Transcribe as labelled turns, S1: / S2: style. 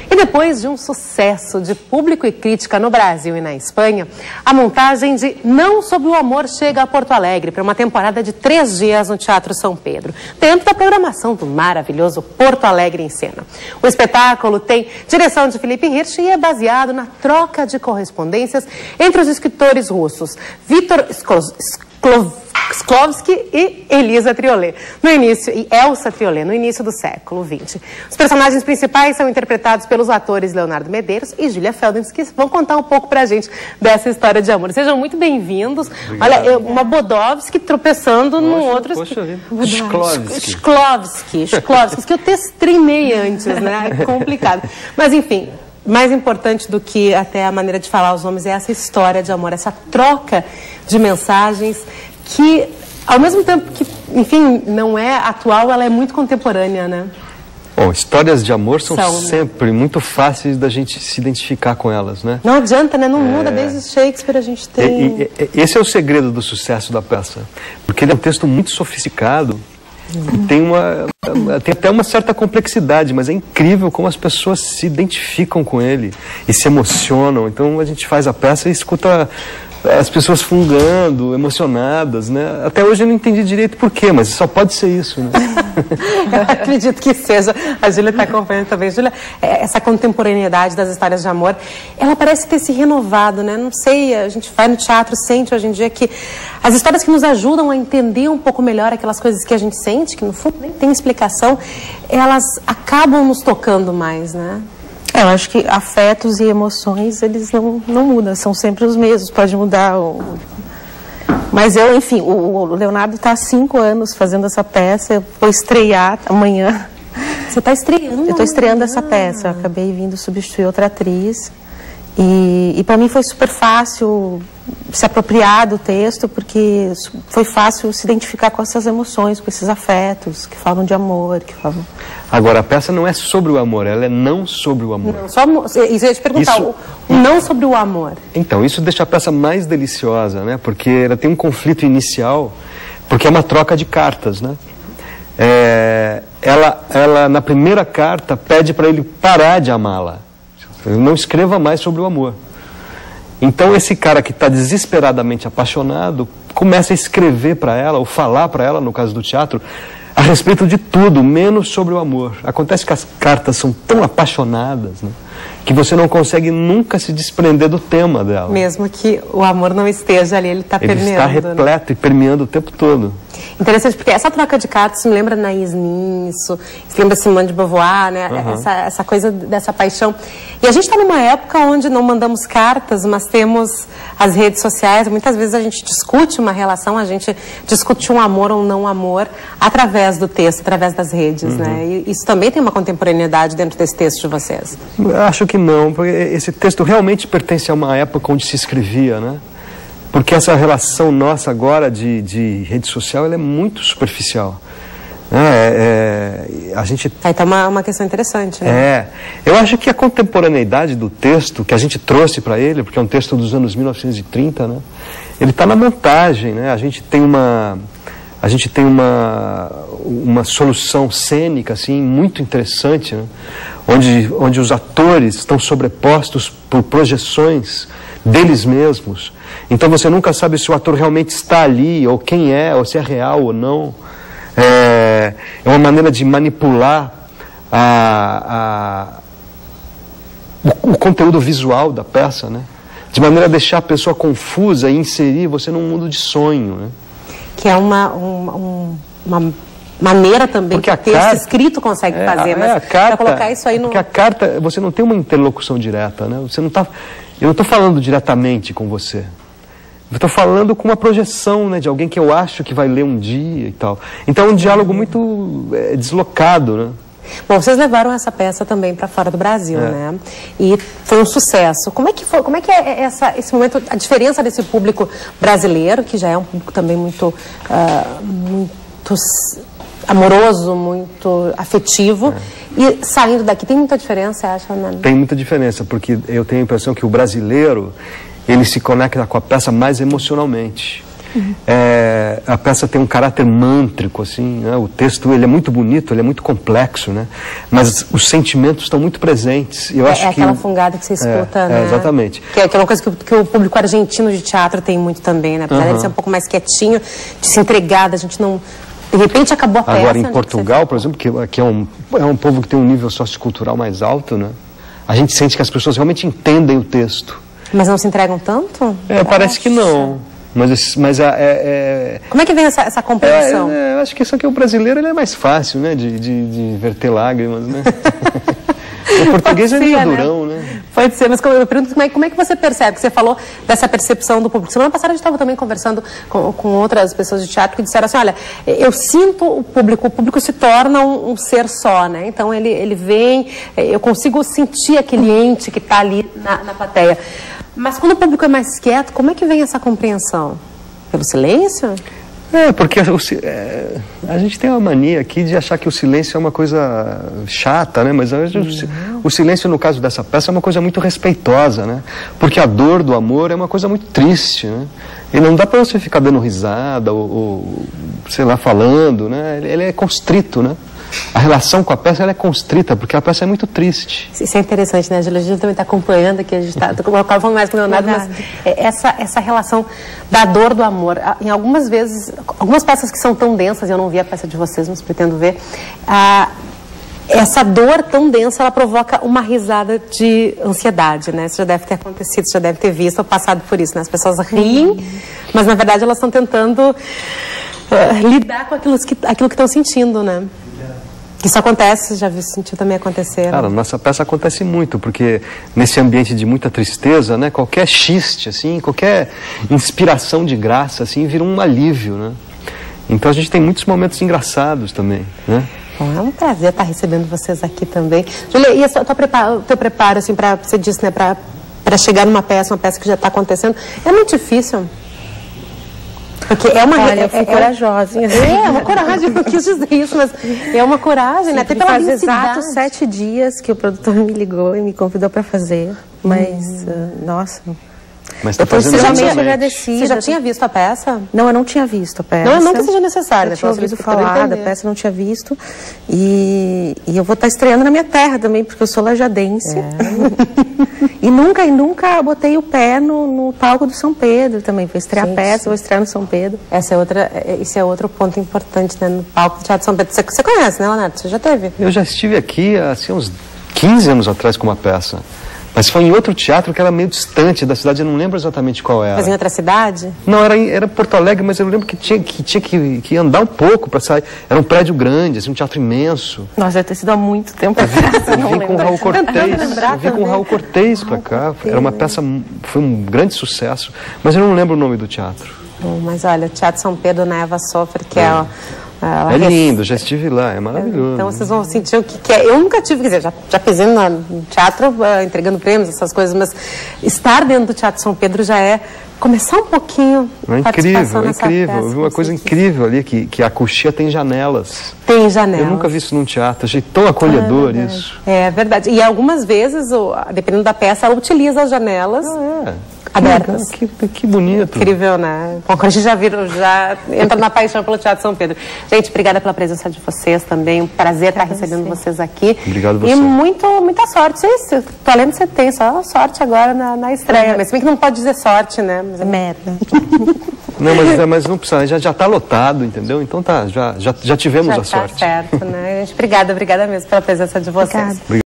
S1: E depois de um sucesso de público e crítica no Brasil e na Espanha, a montagem de Não Sobre o Amor chega a Porto Alegre para uma temporada de 3 dias no Teatro São Pedro, dentro da programação do maravilhoso Porto Alegre em Cena. O espetáculo tem direção de Felipe Hirsch e é baseado na troca de correspondências entre os escritores russos Viktor Shklovsky e Elsa Triolet, no início do século XX. Os personagens principais são interpretados pelos atores Leonardo Medeiros e Júlia Feldens, que vão contar um pouco pra gente dessa história de amor. Sejam muito bem-vindos. Olha, uma Bodovsky tropeçando num outro... Shklovsky, que eu treinei antes, né? É complicado. Mas, enfim... Mais importante do que até a maneira de falar os nomes é essa história de amor, essa troca de mensagens que, ao mesmo tempo que, enfim, não é atual, ela é muito contemporânea, né?
S2: Bom, histórias de amor são sempre muito fáceis da gente se identificar com elas, né? Não
S1: adianta, né? Não muda, desde Shakespeare a gente tem...
S2: Esse é o segredo do sucesso da peça, porque ele é um texto muito sofisticado, tem até uma certa complexidade, mas é incrível como as pessoas se identificam com ele e se emocionam. Então a gente faz a peça e escuta as pessoas fungando, emocionadas, né? Até hoje eu não entendi direito por quê, mas só pode ser isso, né?
S1: Eu acredito que seja. A Júlia está acompanhando também. Júlia, essa contemporaneidade das histórias de amor, ela parece ter se renovado, né? Não sei, a gente vai no teatro, sente hoje em dia que as histórias que nos ajudam a entender um pouco melhor aquelas coisas que a gente sente, que no fundo nem tem explicação, elas acabam nos tocando mais, né?
S3: Eu acho que afetos e emoções, eles não mudam, são sempre os mesmos, pode mudar. Mas enfim, o Leonardo está há 5 anos fazendo essa peça, eu vou estrear amanhã.
S1: Você está estreando?
S3: Eu estou estreando essa peça, eu acabei vindo substituir outra atriz. E para mim foi super fácil se apropriar do texto, porque foi fácil se identificar com essas emoções, com esses afetos que falam de amor, que falam...
S2: Agora, a peça não é sobre o amor, ela é não sobre o amor.
S1: Não, isso eu ia te perguntar, o não sobre o amor.
S2: Então, isso deixa a peça mais deliciosa, né? Porque ela tem um conflito inicial, porque é uma troca de cartas, né? Ela, na primeira carta, pede para ele parar de amá-la. Não escreva mais sobre o amor. Então esse cara que está desesperadamente apaixonado começa a escrever para ela, ou falar para ela, no caso do teatro, a respeito de tudo, menos sobre o amor. Acontece que as cartas são tão apaixonadas, né, que você não consegue nunca se desprender do tema dela.
S1: Mesmo que o amor não esteja ali, ele está permeando.
S2: Ele está repleto, né? E permeando o tempo todo.
S1: Interessante, porque essa troca de cartas me lembra Anaïs Nin, se lembra Simone de Beauvoir, né? Essa coisa dessa paixão. E a gente está numa época onde não mandamos cartas, mas temos as redes sociais. Muitas vezes a gente discute uma relação, a gente discute um amor ou não amor através do texto, através das redes, né? E isso também tem uma contemporaneidade dentro desse texto de vocês.
S2: Acho que não, porque esse texto realmente pertence a uma época onde se escrevia, né? Porque essa relação nossa agora de rede social, ela é muito superficial. A gente...
S1: Aí tá uma questão interessante, né?
S2: Eu acho que a contemporaneidade do texto que a gente trouxe para ele, porque é um texto dos anos 1930, né? Ele está na montagem, né? A gente tem uma solução cênica, assim, muito interessante, né? Onde os atores estão sobrepostos por projeções deles mesmos. Então você nunca sabe se o ator realmente está ali, ou quem é, ou se é real ou não. É uma maneira de manipular o conteúdo visual da peça, né? De maneira a deixar a pessoa confusa e inserir você num mundo de sonho, né?
S1: Que é uma maneira também que o texto escrito consegue fazer, mas para colocar isso aí no...
S2: Porque a carta, você não tem uma interlocução direta, né? Você não tá... Eu não estou falando diretamente com você. Eu estou falando com uma projeção, né, de alguém que eu acho que vai ler um dia e tal. Então é um diálogo muito deslocado, né?
S1: Bom, vocês levaram essa peça também para fora do Brasil, né? E foi um sucesso. Como é que foi? Como é que é esse momento, a diferença desse público brasileiro, que já é um público também muito amoroso, muito afetivo, e saindo daqui, tem muita diferença, acha, Ana?
S2: Tem muita diferença, porque eu tenho a impressão que o brasileiro, ele se conecta com a peça mais emocionalmente. A peça tem um caráter mântrico, assim, né? O texto ele é muito bonito, ele é muito complexo, né? Mas os sentimentos estão muito presentes. Eu acho que
S1: aquela fungada que você escuta, né?
S2: Exatamente.
S1: Que é uma coisa que o público argentino de teatro tem muito também, né? Apesar de ser um pouco mais quietinho, de se entregar, a gente não... De repente acabou a peça.
S2: Agora, em Portugal, por exemplo, que é um povo que tem um nível sociocultural mais alto, né? A gente sente que as pessoas realmente entendem o texto.
S1: Mas não se entregam tanto?
S2: Parece que não. Mas
S1: Como é que vem essa compreensão?
S2: Eu acho que isso aqui, o brasileiro, ele é mais fácil, né? De verter lágrimas, né? O português é meio durão, né?
S1: Pode ser, mas eu pergunto como é que você percebe? Que você falou dessa percepção do público. Semana passada a gente estava também conversando com outras pessoas de teatro que disseram assim, olha, eu sinto o público se torna um ser só, né? Então ele vem, eu consigo sentir aquele ente que está ali na plateia. Mas quando o público é mais quieto, como é que vem essa compreensão? Pelo silêncio?
S2: Porque a gente tem uma mania aqui de achar que o silêncio é uma coisa chata, né? Mas o silêncio, no caso dessa peça, é uma coisa muito respeitosa, né? Porque a dor do amor é uma coisa muito triste, né? E não dá para você ficar dando risada ou, sei lá, falando, né? Ele é constrito, né? A relação com a peça ela é constrita, porque a peça é muito triste.
S1: Isso é interessante, né, Júlia? A gente também está acompanhando aqui, a gente está falando mais com o Leonardo, mas essa relação da dor do amor. Em algumas vezes, algumas peças que são tão densas, eu não vi a peça de vocês, mas pretendo ver, essa dor tão densa, ela provoca uma risada de ansiedade, né? Isso já deve ter acontecido, você já deve ter visto ou passado por isso, né? As pessoas riem, mas na verdade elas estão tentando lidar com aquilo que estão sentindo, né? Isso acontece, já sentiu também acontecer.
S2: Cara, nossa peça acontece muito, porque nesse ambiente de muita tristeza, né, qualquer xiste, assim, qualquer inspiração de graça, assim, vira um alívio, né? Então a gente tem muitos momentos engraçados também, né?
S1: Bom, é um prazer estar recebendo vocês aqui também. Júlia, e o teu preparo, assim, você disse, né, para chegar numa peça, uma peça que já está acontecendo, é muito difícil? Porque
S3: Olha, eu fui corajosa.
S1: É uma coragem, eu não quis dizer isso, mas é uma coragem, né? Até pela
S3: faz exatos 7 dias que o produtor me ligou e me convidou para fazer, mas, nossa...
S2: Mas tá
S3: eu estou extremamente agradecida.
S1: Você já tinha visto a peça?
S3: Não, eu não tinha visto a peça.
S1: Não que seja necessário.
S3: Eu tinha ouvido falar da peça, não tinha visto. E eu vou estar estreando na minha terra também, porque eu sou lajadense. E nunca botei o pé no palco do São Pedro também. Vou estrear a peça, vou estrear no São Pedro.
S1: Esse é outro ponto importante, né? No palco do Teatro São Pedro. Você conhece, né, Leonardo? Você já teve?
S2: Eu já estive aqui, assim, uns 15 anos atrás com uma peça. Mas foi em outro teatro que era meio distante da cidade, eu não lembro exatamente qual era.
S1: Mas em outra cidade?
S2: Não, era Porto Alegre, mas eu lembro que tinha que andar um pouco para sair. Era um prédio grande, assim, um teatro imenso.
S3: Nossa, deve ter sido há muito tempo atrás.
S2: Eu vim com o Raul Cortez. Eu vim com o Raul Cortez para cá. Era uma peça, foi um grande sucesso, mas eu não lembro o nome do teatro.
S1: Bom, mas olha, o Teatro São Pedro na Eva Sofre, que é
S2: lindo, já estive lá, é maravilhoso.
S1: Então vocês vão sentir o que é. Eu nunca tive, quer dizer, já pisei no teatro entregando prêmios, essas coisas, mas estar dentro do Teatro São Pedro já é começar um pouquinho.
S2: É incrível, é incrível. Eu vi uma coisa incrível ali, que a coxia tem janelas.
S1: Tem janelas.
S2: Eu nunca vi isso num teatro, achei tão acolhedor isso.
S1: É verdade. E algumas vezes, dependendo da peça, ela utiliza as janelas. Abertas.
S2: Que bonito.
S1: Incrível, né? Bom, a gente já entra na paixão pelo Teatro São Pedro. Gente, obrigada pela presença de vocês também. Um prazer estar recebendo vocês aqui.
S2: Obrigado você.
S1: E muita sorte. Tô lendo que você tem só sorte agora na estreia. Mas se bem que não pode dizer sorte, né? Mas
S3: merda.
S2: Não, mas não precisa, já está lotado, entendeu? Então tá, já tivemos a sorte.
S1: Tá certo, né? Gente, obrigada mesmo pela presença de vocês.
S3: Obrigada.